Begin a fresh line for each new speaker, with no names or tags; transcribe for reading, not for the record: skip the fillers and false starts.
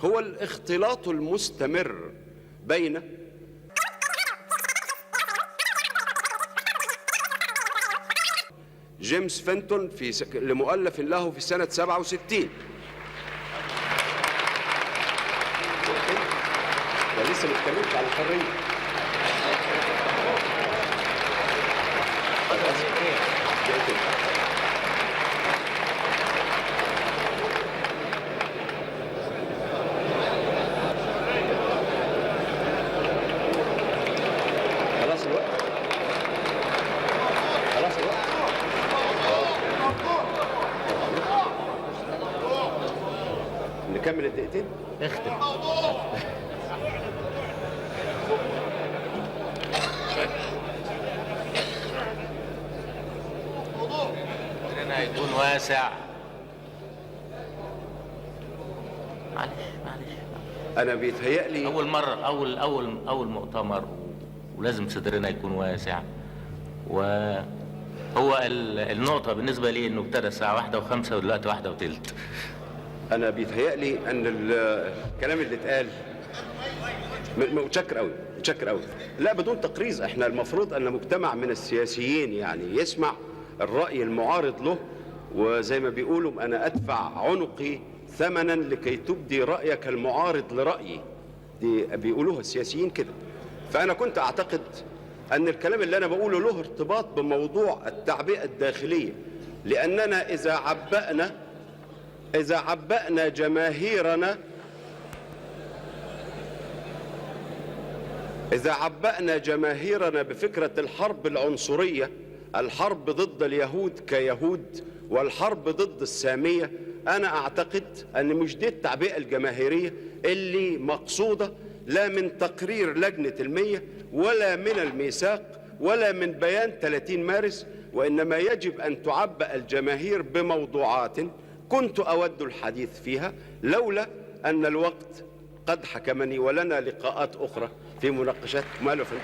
هو الاختلاط المستمر بين جيمس فينتون لمؤلف له في سنة 67. ولسه ما اتكلمتش على الحرية. خلاص الوقت. خلاص الوقت. نكمل الدقيقتين.
اختم. صدرنا هيكون واسع. معلش.
أنا بيتهيألي
أول مرة، أول مؤتمر، ولازم صدرنا يكون واسع. وهو النقطة بالنسبة لي إنه ابتدى الساعة 1:05 ودلوقتي 1:03.
أنا بيتهيألي أن الكلام اللي اتقال متشكر قوي. لا بدون تقريظ، احنا المفروض أن مجتمع من السياسيين يعني يسمع الرأي المعارض له، وزي ما بيقولوا أنا أدفع عنقي ثمنا لكي تبدي رأيك المعارض لرأيي، دي بيقولوها السياسيين كده. فأنا كنت أعتقد أن الكلام اللي أنا بقوله له ارتباط بموضوع التعبئة الداخلية، لأننا إذا عبأنا جماهيرنا بفكرة الحرب العنصرية، الحرب ضد اليهود كيهود والحرب ضد السامية، أنا أعتقد أن مش دي التعبئة الجماهيرية اللي مقصودة لا من تقرير لجنة المية ولا من الميثاق ولا من بيان 30 مارس، وإنما يجب أن تعبأ الجماهير بموضوعات كنت أود الحديث فيها لولا أن الوقت قد حكمني، ولنا لقاءات أخرى في مناقشات. ماله فندم؟